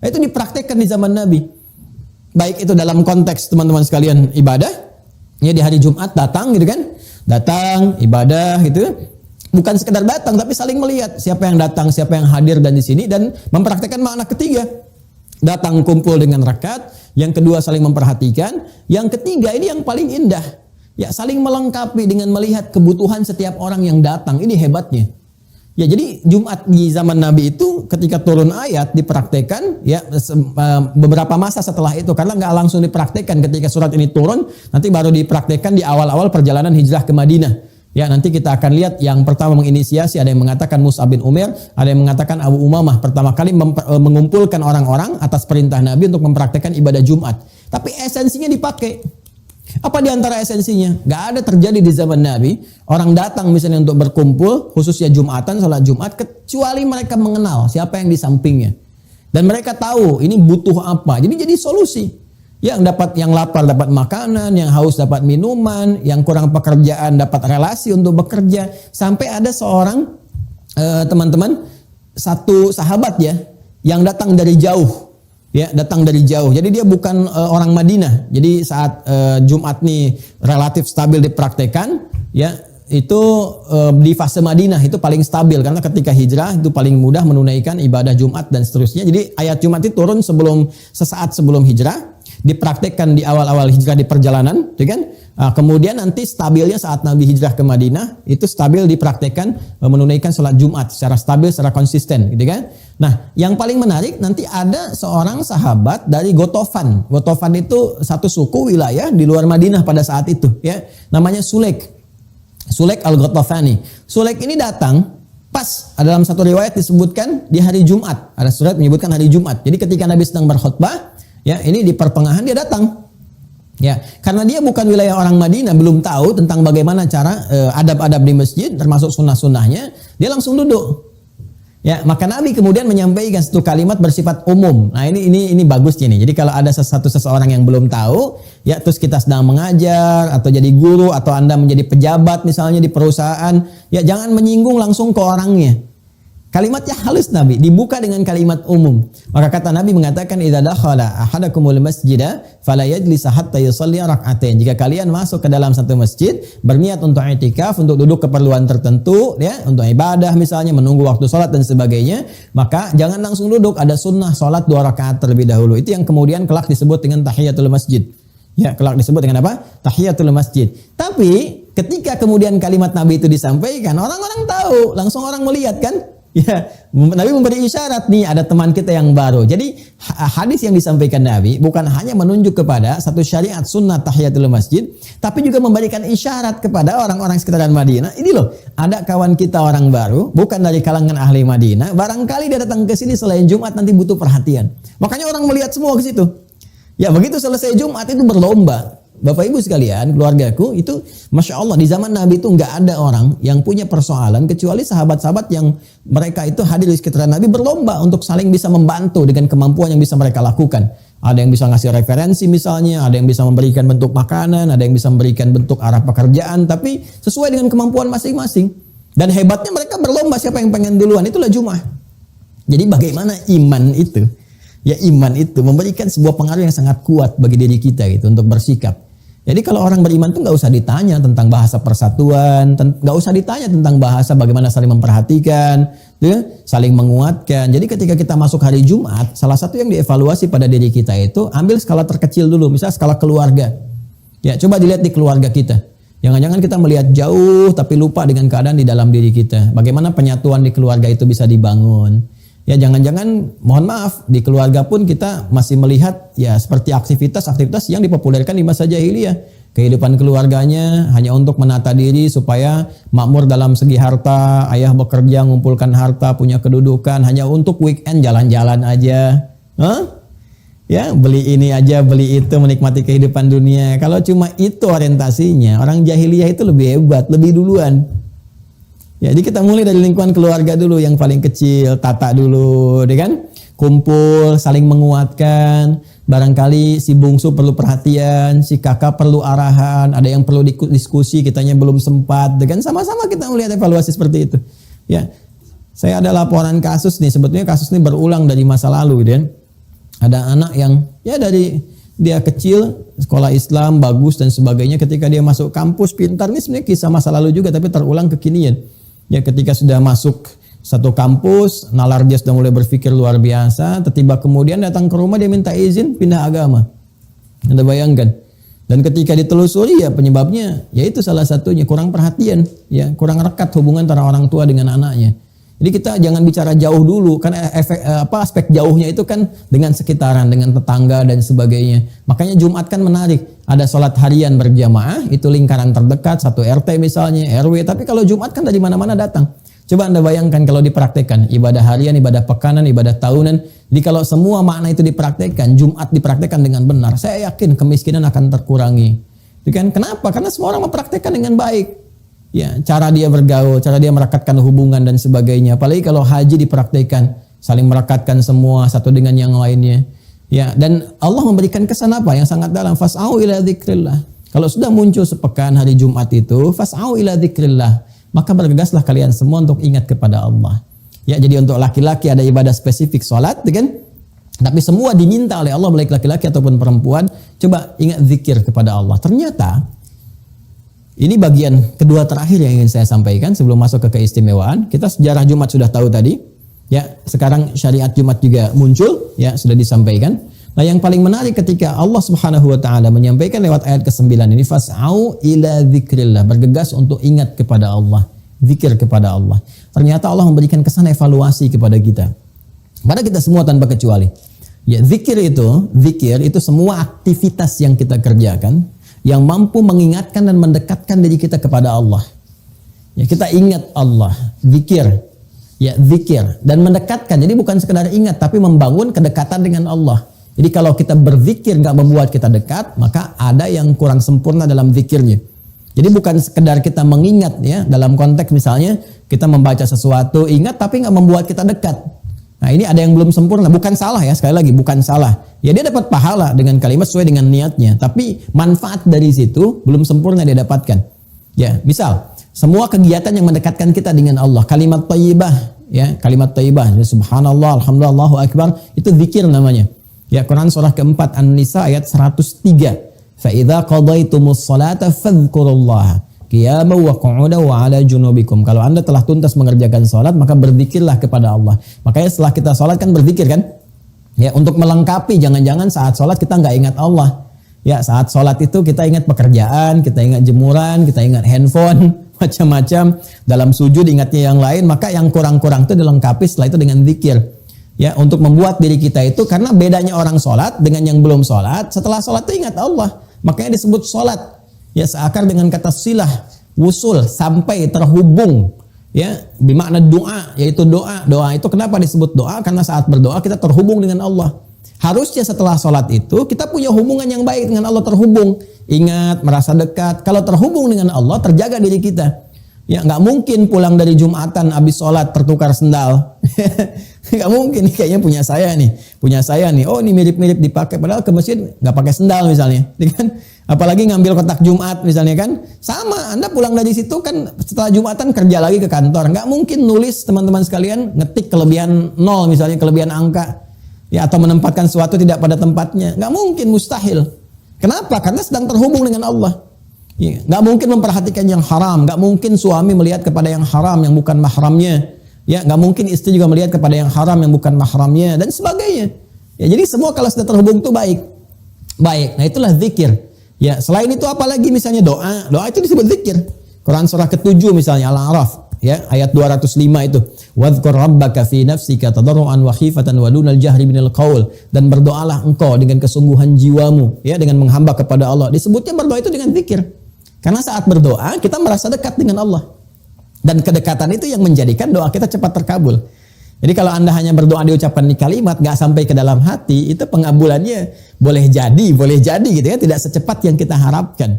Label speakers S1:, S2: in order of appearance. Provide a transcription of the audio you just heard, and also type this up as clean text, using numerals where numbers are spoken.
S1: Itu dipraktekkan di zaman Nabi. Baik itu dalam konteks teman-teman sekalian ibadah, ya di hari Jumat datang gitu kan. Datang ibadah gitu. Bukan sekedar datang tapi saling melihat siapa yang datang, siapa yang hadir dan di sini dan mempraktekkan makna ketiga. Datang kumpul dengan rakaat, yang kedua saling memperhatikan, yang ketiga ini yang paling indah. Ya, saling melengkapi dengan melihat kebutuhan setiap orang yang datang. Ini hebatnya. Ya, jadi Jumat di zaman Nabi itu ketika turun ayat dipraktekkan ya beberapa masa setelah itu, karena nggak langsung dipraktekkan ketika surat ini turun, nanti baru dipraktekkan di awal-awal perjalanan hijrah ke Madinah. Ya, nanti kita akan lihat yang pertama menginisiasi, ada yang mengatakan Mus'ab bin Umair, ada yang mengatakan Abu Umamah, pertama kali mengumpulkan orang-orang atas perintah Nabi untuk mempraktekkan ibadah Jumat. Tapi esensinya dipakai. Apa di antara esensinya? Gak ada terjadi di zaman Nabi orang datang misalnya untuk berkumpul khususnya Jumatan, sholat Jumat, kecuali mereka mengenal siapa yang di sampingnya dan mereka tahu ini butuh apa. Jadi solusi. Yang lapar dapat makanan, yang haus dapat minuman, yang kurang pekerjaan dapat relasi untuk bekerja. Sampai ada seorang teman-teman, satu sahabat ya yang datang dari jauh. Ya, datang dari jauh. Jadi dia bukan orang Madinah. Jadi saat Jumat nih relatif stabil dipraktekan, ya itu di fase Madinah itu paling stabil karena ketika hijrah itu paling mudah menunaikan ibadah Jumat dan seterusnya. Jadi ayat Jumat itu turun sesaat sebelum hijrah, dipraktekkan di awal-awal hijrah di perjalanan, gitu kan? Kemudian nanti stabilnya saat Nabi hijrah ke Madinah itu stabil dipraktekkan menunaikan sholat Jumat secara stabil, secara konsisten, gitu kan? Nah, yang paling menarik nanti ada seorang sahabat dari Gotofan. Gotofan itu satu suku wilayah di luar Madinah pada saat itu, ya. Namanya Sulaik al-Gotofani. Sulaik ini datang pas dalam satu riwayat disebutkan di hari Jumat. Ada surat menyebutkan hari Jumat. Jadi ketika Nabi sedang berkhutbah, ya ini di pertengahan dia datang. Ya, karena dia bukan wilayah orang Madinah, belum tahu tentang bagaimana cara adab-adab di masjid, termasuk sunnah-sunnahnya, dia langsung duduk. Ya, maka Nabi kemudian menyampaikan satu kalimat bersifat umum. Nah, ini bagusnya nih. Jadi kalau ada seseorang yang belum tahu, ya terus kita sedang mengajar atau jadi guru atau Anda menjadi pejabat misalnya di perusahaan, ya jangan menyinggung langsung ke orangnya. Kalimatnya halus Nabi, dibuka dengan kalimat umum. Maka kata Nabi mengatakan idza dakhala ahadakumul masjida fala yajlis hatta yusalli rak'atain. Jika kalian masuk ke dalam satu masjid berniat untuk i'tikaf, untuk duduk keperluan tertentu ya, untuk ibadah misalnya, menunggu waktu salat dan sebagainya, maka jangan langsung duduk, ada sunnah salat 2 rakaat terlebih dahulu. Itu yang kemudian kelak disebut dengan tahiyatul masjid. Ya, kelak disebut dengan apa? Tahiyatul masjid. Tapi ketika kemudian kalimat Nabi itu disampaikan, orang-orang tahu, langsung orang melihat kan? Ya, Nabi memberi isyarat nih ada teman kita yang baru. Jadi hadis yang disampaikan Nabi bukan hanya menunjuk kepada satu syariat sunnah tahiyatul masjid, tapi juga memberikan isyarat kepada orang-orang sekitaran Madinah. Ini loh, ada kawan kita orang baru, bukan dari kalangan ahli Madinah. Barangkali dia datang ke sini selain Jumat nanti butuh perhatian. Makanya orang melihat semua ke situ. Ya, begitu selesai Jumat itu berlomba. Bapak Ibu sekalian, keluargaku itu Masya Allah di zaman Nabi itu nggak ada orang yang punya persoalan kecuali sahabat-sahabat yang mereka itu hadir di sekitar Nabi berlomba untuk saling bisa membantu dengan kemampuan yang bisa mereka lakukan. Ada yang bisa ngasih referensi misalnya, ada yang bisa memberikan bentuk makanan, ada yang bisa memberikan bentuk arah pekerjaan, tapi sesuai dengan kemampuan masing-masing. Dan hebatnya mereka berlomba siapa yang pengen duluan, itulah Jumat. Jadi bagaimana iman itu? Ya iman itu memberikan sebuah pengaruh yang sangat kuat bagi diri kita gitu untuk bersikap. Jadi kalau orang beriman tuh nggak usah ditanya tentang bahasa persatuan, nggak usah ditanya tentang bahasa bagaimana saling memperhatikan, ya, saling menguatkan. Jadi ketika kita masuk hari Jumat, salah satu yang dievaluasi pada diri kita itu ambil skala terkecil dulu, misalnya skala keluarga. Ya coba dilihat di keluarga kita. Jangan-jangan kita melihat jauh tapi lupa dengan keadaan di dalam diri kita. Bagaimana penyatuan di keluarga itu bisa dibangun. Ya jangan-jangan mohon maaf di keluarga pun kita masih melihat ya seperti aktivitas-aktivitas yang dipopulerkan di masa jahiliyah. Kehidupan keluarganya hanya untuk menata diri supaya makmur dalam segi harta, ayah bekerja mengumpulkan harta, punya kedudukan, hanya untuk weekend jalan-jalan aja. Ya beli ini aja, beli itu, menikmati kehidupan dunia. Kalau cuma itu orientasinya, orang jahiliyah itu lebih hebat, lebih duluan. Jadi kita mulai dari lingkungan keluarga dulu yang paling kecil, tata dulu, kan? Kumpul, saling menguatkan. Barangkali si bungsu perlu perhatian, si kakak perlu arahan, ada yang perlu diskusi, kitanya belum sempat, kan? Sama-sama kita melihat evaluasi seperti itu. Ya, saya ada laporan kasus nih, sebetulnya kasus ini berulang dari masa lalu, kan? Ada anak yang ya dari dia kecil sekolah Islam bagus dan sebagainya, ketika dia masuk kampus pintar, ini sebenarnya kisah masa lalu juga tapi terulang kekinian. Ya ketika sudah masuk satu kampus, nalar dia sudah mulai berpikir luar biasa, tiba-tiba kemudian datang ke rumah dia minta izin pindah agama. Anda bayangkan. Dan ketika ditelusuri ya penyebabnya yaitu salah satunya kurang perhatian, ya kurang rekat hubungan antara orang tua dengan anaknya. Jadi kita jangan bicara jauh dulu, karena aspek jauhnya itu kan dengan sekitaran, dengan tetangga dan sebagainya. Makanya Jumat kan menarik, ada sholat harian berjamaah, itu lingkaran terdekat, satu RT misalnya, RW. Tapi kalau Jumat kan dari mana-mana datang. Coba Anda bayangkan kalau dipraktekkan, ibadah harian, ibadah pekanan, ibadah tahunan. Jadi kalau semua makna itu dipraktekkan, Jumat dipraktekkan dengan benar, saya yakin kemiskinan akan terkurangi. Kenapa? Karena semua orang mempraktekkan dengan baik. Ya, cara dia bergaul, cara dia merekatkan hubungan dan sebagainya. Apalagi kalau haji dipraktikkan, saling merekatkan semua satu dengan yang lainnya. Ya, dan Allah memberikan kesan apa yang sangat dalam, fas'au ila dzikrillah. Kalau sudah muncul sepekan hari Jumat itu, fas'au ila dzikrillah, maka bergegaslah kalian semua untuk ingat kepada Allah. Ya, jadi untuk laki-laki ada ibadah spesifik salat, kan? Tapi semua diminta oleh Allah, baik laki-laki ataupun perempuan, coba ingat zikir kepada Allah. Ternyata ini bagian kedua terakhir yang ingin saya sampaikan sebelum masuk ke keistimewaan. Kita sejarah Jumat sudah tahu tadi. Ya, sekarang syariat Jumat juga muncul, ya sudah disampaikan. Nah, yang paling menarik ketika Allah Subhanahu wa taala menyampaikan lewat ayat ke-9 ini, fas'au ila dzikrillah, bergegas untuk ingat kepada Allah, zikir kepada Allah. Ternyata Allah memberikan kesan evaluasi kepada kita. Pada kita semua tanpa kecuali. Ya, zikir itu semua aktivitas yang kita kerjakan yang mampu mengingatkan dan mendekatkan diri kita kepada Allah. Ya, kita ingat Allah, zikir. Ya, zikir dan mendekatkan. Jadi bukan sekedar ingat tapi membangun kedekatan dengan Allah. Jadi kalau kita berzikir nggak membuat kita dekat, maka ada yang kurang sempurna dalam zikirnya. Jadi bukan sekedar kita mengingat, ya, dalam konteks misalnya kita membaca sesuatu, ingat tapi nggak membuat kita dekat. Nah, ini ada yang belum sempurna, bukan salah ya, sekali lagi bukan salah. Ya, dia dapat pahala dengan kalimat sesuai dengan niatnya, tapi manfaat dari situ belum sempurna dia dapatkan. Ya, misal semua kegiatan yang mendekatkan kita dengan Allah, kalimat thayyibah, ya, kalimat thayyibah, subhanallah, alhamdulillah, Allahu akbar, itu zikir namanya. Ya, Quran surah keempat An-Nisa ayat 103. Fa idza qadaytumus salata fadhkurullaha qiyaman wa qu'udan wa 'ala junubikum. Kalau Anda telah tuntas mengerjakan salat, maka berzikirlah kepada Allah. Makanya setelah kita salat kan berzikir kan? Ya, untuk melengkapi, jangan-jangan saat salat kita nggak ingat Allah. Ya, saat salat itu kita ingat pekerjaan, kita ingat jemuran, kita ingat handphone, macam-macam. Dalam sujud ingatnya yang lain, maka yang kurang-kurang itu dilengkapi setelah itu dengan zikir. Ya, untuk membuat diri kita itu, karena bedanya orang salat dengan yang belum salat, setelah salat itu ingat Allah. Makanya disebut salat. Ya, seakar dengan kata silah, wusul, sampai, terhubung. Ya, bermakna doa, yaitu doa. Doa itu kenapa disebut doa? Karena saat berdoa kita terhubung dengan Allah. Harusnya setelah sholat itu kita punya hubungan yang baik dengan Allah, terhubung. Ingat, merasa dekat. Kalau terhubung dengan Allah, terjaga diri kita. Ya, nggak mungkin pulang dari Jumatan habis sholat tertukar sendal. Nggak mungkin, kayaknya punya saya nih. Oh, ini mirip-mirip dipakai, padahal ke masjid nggak pakai sendal misalnya, kan? Apalagi ngambil kotak Jumat misalnya kan, sama. Anda pulang dari situ kan setelah Jumatan kerja lagi ke kantor, nggak mungkin nulis teman-teman sekalian ngetik kelebihan 0 misalnya, kelebihan angka, ya, atau menempatkan sesuatu tidak pada tempatnya, nggak mungkin, mustahil. Kenapa? Karena sedang terhubung dengan Allah. Ya, nggak mungkin memperhatikan yang haram, nggak mungkin suami melihat kepada yang haram yang bukan mahramnya. Ya, nggak mungkin istri juga melihat kepada yang haram yang bukan mahramnya dan sebagainya. Ya, jadi semua kalau sudah terhubung itu baik. Nah, itulah zikir. Ya, selain itu apalagi misalnya doa. Doa itu disebut zikir. Quran surah ke-7 misalnya Al-A'raf, ya, ayat 205 itu. Wadhkur rabbaka fi nafsika tadarruan wa khifatan wa dunal jahri minal qaul, dan berdoalah engkau dengan kesungguhan jiwamu, ya, dengan menghamba kepada Allah. Disebutnya berdoa itu dengan zikir. Karena saat berdoa kita merasa dekat dengan Allah. Dan kedekatan itu yang menjadikan doa kita cepat terkabul. Jadi kalau Anda hanya berdoa diucapkan di kalimat, gak sampai ke dalam hati, itu pengabulannya boleh jadi gitu ya, tidak secepat yang kita harapkan.